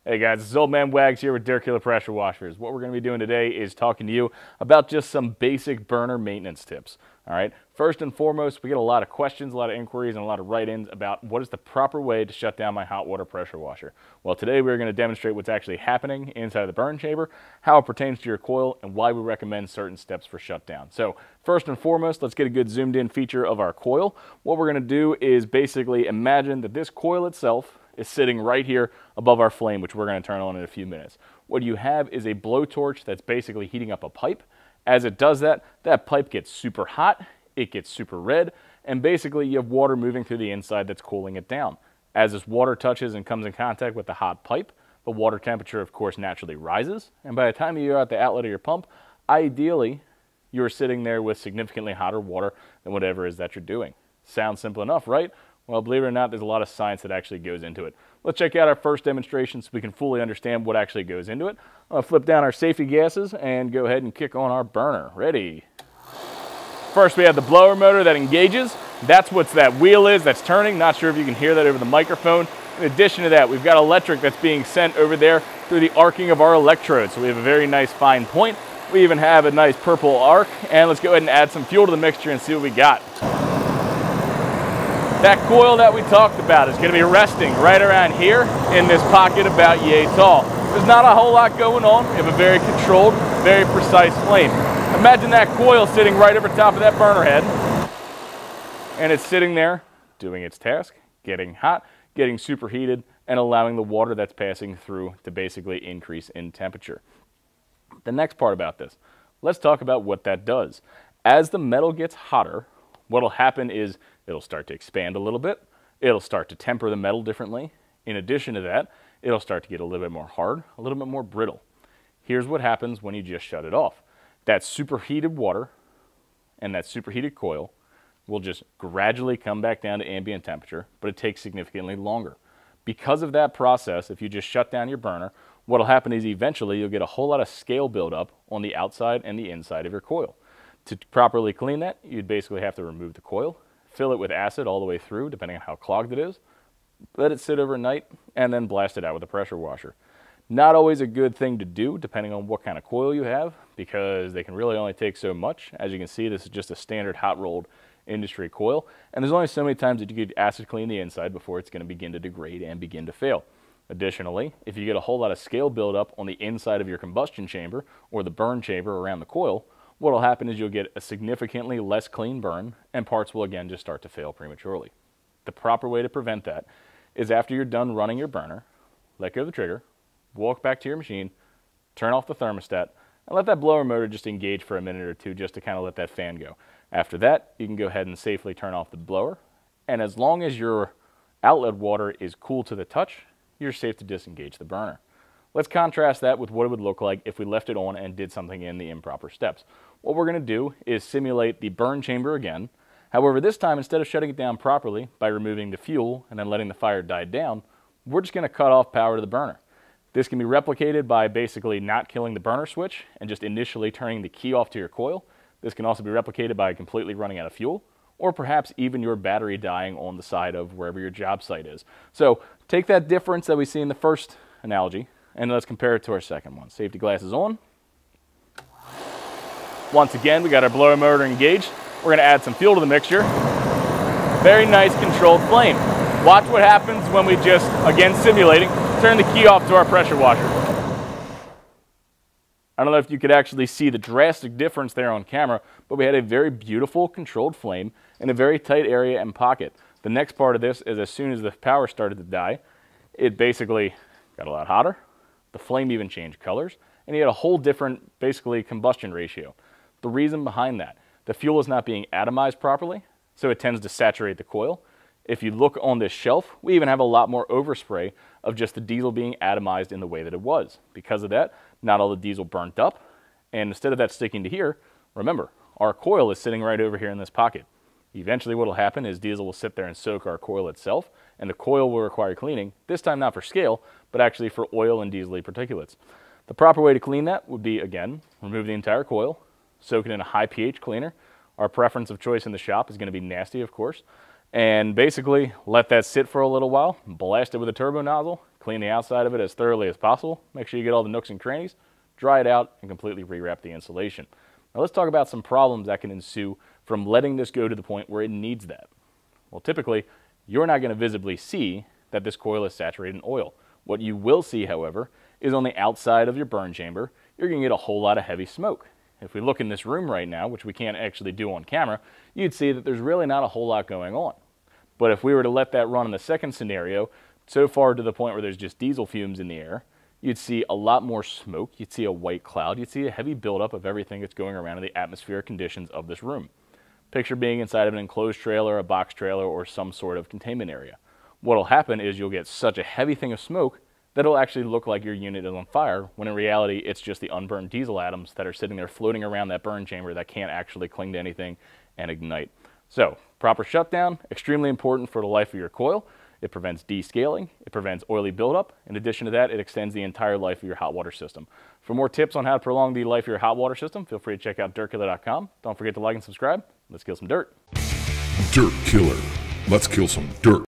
Hey guys, it's Old Man Wags here with Killer Pressure Washers. What we're going to be doing today is talking to you about just some basic burner maintenance tips. All right, first and foremost, we get a lot of questions, a lot of inquiries, and a lot of write-ins about what is the proper way to shut down my hot water pressure washer. Well, today we're going to demonstrate what's actually happening inside of the burn chamber, how it pertains to your coil, and why we recommend certain steps for shutdown. So first and foremost, let's get a good zoomed-in feature of our coil. What we're going to do is basically imagine that this coil itself is sitting right here above our flame, which we're going to turn on in a few minutes. What you have is a blowtorch that's basically heating up a pipe. As it does that, that pipe gets super hot, it gets super red, and basically you have water moving through the inside that's cooling it down. As this water touches and comes in contact with the hot pipe, the water temperature, of course, naturally rises, and by the time you're at the outlet of your pump, ideally, you're sitting there with significantly hotter water than whatever it is that you're doing. Sounds simple enough, right? Well, believe it or not, there's a lot of science that actually goes into it. Let's check out our first demonstration so we can fully understand what actually goes into it. I'm going to flip down our safety gases and go ahead and kick on our burner. Ready? First, we have the blower motor that engages. That's what that wheel is that's turning. Not sure if you can hear that over the microphone. In addition to that, we've got electric that's being sent over there through the arcing of our electrodes. So we have a very nice fine point. We even have a nice purple arc. And let's go ahead and add some fuel to the mixture and see what we got. That coil that we talked about is going to be resting right around here in this pocket about yay tall. There's not a whole lot going on. We have a very controlled, very precise flame. Imagine that coil sitting right over top of that burner head, and it's sitting there doing its task, getting hot, getting superheated, and allowing the water that's passing through to basically increase in temperature. The next part about this, let's talk about what that does. As the metal gets hotter, what'll happen is it'll start to expand a little bit. It'll start to temper the metal differently. In addition to that, it'll start to get a little bit more hard, a little bit more brittle. Here's what happens when you just shut it off. That superheated water and that superheated coil will just gradually come back down to ambient temperature, but it takes significantly longer. Because of that process, if you just shut down your burner, what'll happen is eventually you'll get a whole lot of scale buildup on the outside and the inside of your coil. To properly clean that, you'd basically have to remove the coil, fill it with acid all the way through, depending on how clogged it is, let it sit overnight, and then blast it out with a pressure washer. Not always a good thing to do, depending on what kind of coil you have, because they can really only take so much. As you can see, this is just a standard hot-rolled industry coil, and there's only so many times that you could acid clean the inside before it's going to begin to degrade and begin to fail. Additionally, if you get a whole lot of scale buildup on the inside of your combustion chamber or the burn chamber around the coil, what will happen is you'll get a significantly less clean burn, and parts will again just start to fail prematurely. The proper way to prevent that is after you're done running your burner, let go of the trigger, walk back to your machine, turn off the thermostat, and let that blower motor just engage for a minute or two just to kind of let that fan go. After that, you can go ahead and safely turn off the blower, and as long as your outlet water is cool to the touch, you're safe to disengage the burner. Let's contrast that with what it would look like if we left it on and did something in the improper steps. What we're going to do is simulate the burn chamber again. However, this time, instead of shutting it down properly by removing the fuel and then letting the fire die down, we're just going to cut off power to the burner. This can be replicated by basically not killing the burner switch and just initially turning the key off to your coil. This can also be replicated by completely running out of fuel, or perhaps even your battery dying on the side of wherever your job site is. So take that difference that we see in the first analogy, and let's compare it to our second one. Safety glasses on. Once again, we got our blower motor engaged. We're going to add some fuel to the mixture. Very nice controlled flame. Watch what happens when we just, again simulating, turn the key off to our pressure washer. I don't know if you could actually see the drastic difference there on camera, but we had a very beautiful controlled flame in a very tight area and pocket. The next part of this is as soon as the power started to die, it basically got a lot hotter. The flame even changed colors, and you had a whole different, basically, combustion ratio. The reason behind that, the fuel is not being atomized properly, so it tends to saturate the coil. If you look on this shelf, we even have a lot more overspray of just the diesel being atomized in the way that it was. Because of that, not all the diesel burnt up, and instead of that sticking to here, remember, our coil is sitting right over here in this pocket. Eventually what will happen is diesel will sit there and soak our coil itself, and the coil will require cleaning, this time not for scale, but actually for oil and diesel particulates. The proper way to clean that would be, again, remove the entire coil, soak it in a high pH cleaner. Our preference of choice in the shop is going to be nasty, of course, and basically let that sit for a little while, blast it with a turbo nozzle, clean the outside of it as thoroughly as possible. Make sure you get all the nooks and crannies, dry it out, and completely rewrap the insulation. Now let's talk about some problems that can ensue from letting this go to the point where it needs that. Well, typically, you're not going to visibly see that this coil is saturated in oil. What you will see, however, is on the outside of your burn chamber, you're going to get a whole lot of heavy smoke. If we look in this room right now, which we can't actually do on camera, you'd see that there's really not a whole lot going on. But if we were to let that run in the second scenario, so far to the point where there's just diesel fumes in the air, you'd see a lot more smoke, you'd see a white cloud, you'd see a heavy buildup of everything that's going around in the atmospheric conditions of this room. Picture being inside of an enclosed trailer, a box trailer, or some sort of containment area. What'll happen is you'll get such a heavy thing of smoke that it'll actually look like your unit is on fire, when in reality it's just the unburned diesel atoms that are sitting there floating around that burn chamber that can't actually cling to anything and ignite. So, proper shutdown, extremely important for the life of your coil. It prevents descaling, it prevents oily buildup. In addition to that, it extends the entire life of your hot water system. For more tips on how to prolong the life of your hot water system, feel free to check out dirtkiller.com. Don't forget to like and subscribe. Let's kill some dirt. Dirt Killer. Let's kill some dirt.